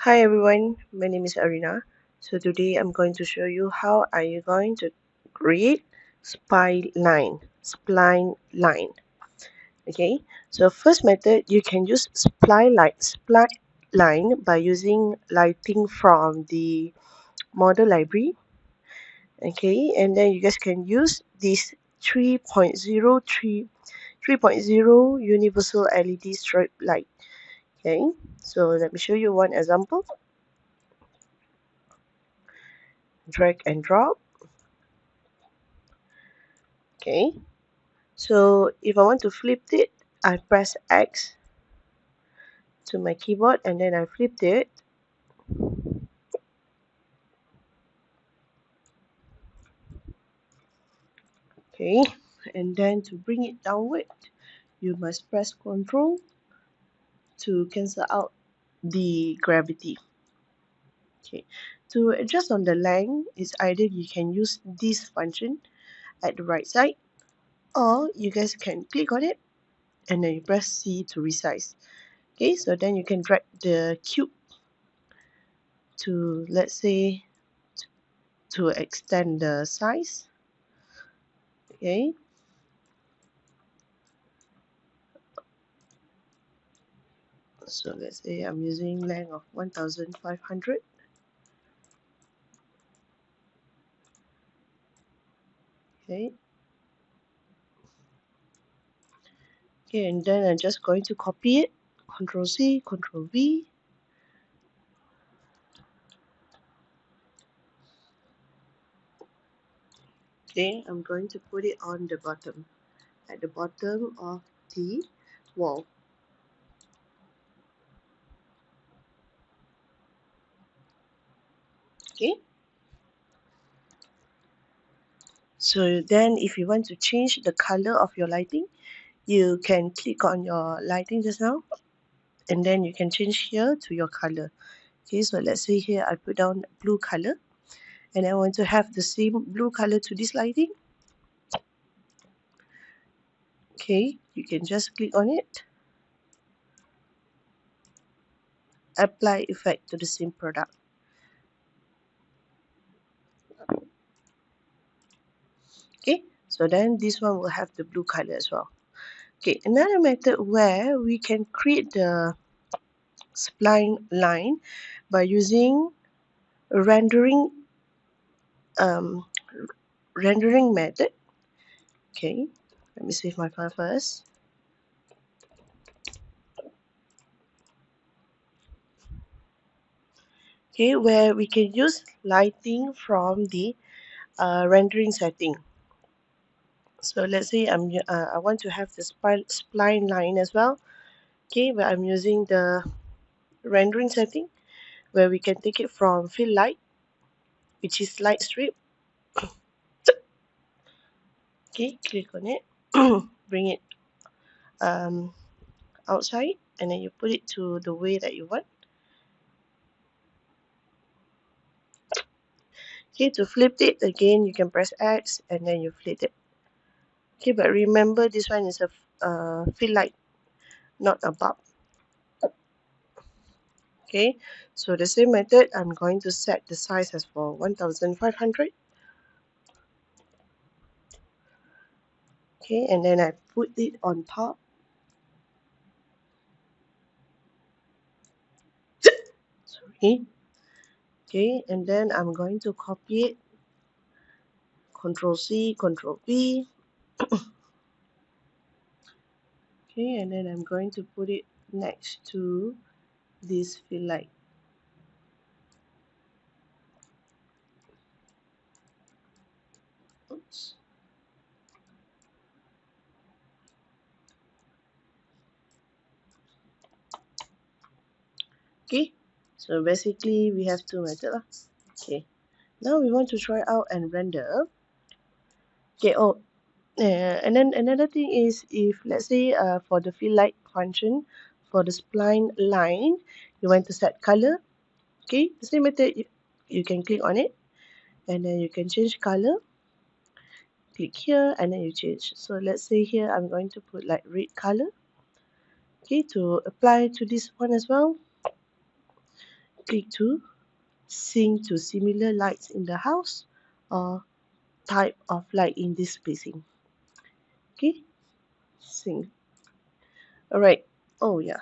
Hi everyone, my name is Arina. So today I'm going to show you how are you going to create spline line. Okay, so first method you can use spline line by using lighting from the model library. Okay, and then you guys can use this 3.0 universal LED strobe light. Okay, so let me show you one example. Drag and drop. Okay, so if I want to flip it, I press X to my keyboard and then I flipped it. Okay, and then to bring it downward, you must press Ctrl to cancel out the gravity. Okay, to adjust on the length, it's either you can use this function at the right side, or you guys can click on it and then you press C to resize. Okay, so then you can drag the cube to, let's say, to extend the size. Okay, so let's say I'm using length of 1500. Okay, and then I'm just going to copy it. Control C, Control V. Okay, I'm going to put it on the bottom, at the bottom of the wall. Okay, so then if you want to change the color of your lighting, you can click on your lighting just now and then you can change here to your color. Okay, so let's say here I put down blue color and I want to have the same blue color to this lighting. Okay, you can just click on it, apply effect to the same product. Okay, so then this one will have the blue color as well. Okay, another method where we can create the spline line by using rendering um, rendering method. Okay, let me save my file first. Okay, where we can use lighting from the rendering setting. So let's say I want to have the spline line as well. Okay, but I'm using the rendering setting where we can take it from fill light, which is light strip. Okay, click on it, bring it um, outside, and then you put it to the way that you want. Okay, to flip it again, you can press X and then you flip it. Okay, but remember this one is a fill light, not a bulb. Okay, so the same method, I'm going to set the size as for 1500. Okay, and then I put it on top. Sorry. Okay, and then I'm going to copy it. Control C, Control V. Okay, and then I'm going to put it next to this fill light. Oops. Okay, so basically we have two methods. Okay, now we want to try out and render. Okay, and then another thing is, if let's say for the fill light function, for the spline line, you want to set color. Okay, the same method, you can click on it and then you can change color. Click here and then you change. So let's say here I'm going to put like red color. Okay, to apply to this one as well. click to sync to similar lights in the house or type of light in this spacing. Okay, sync. Alright, oh yeah,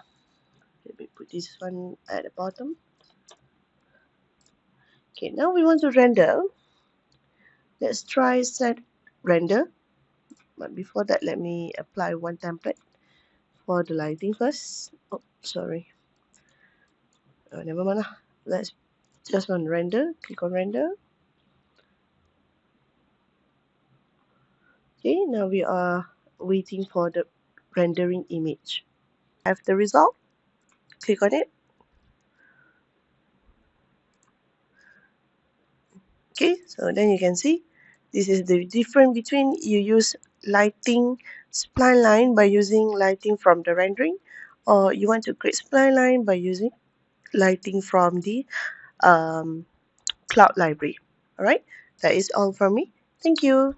let me put this one at the bottom. Okay, now we want to render. Let's try set render. But before that, let me apply one template for the lighting first. Oh, sorry. Oh, never mind. Let's just on render. Click on render. Okay, now we are waiting for the rendering image. Have the result. Click on it. Okay, so then you can see this is the difference between you use lighting spline line by using lighting from the rendering, or you want to create spline line by using lighting from the cloud library. All right, that is all from me. Thank you.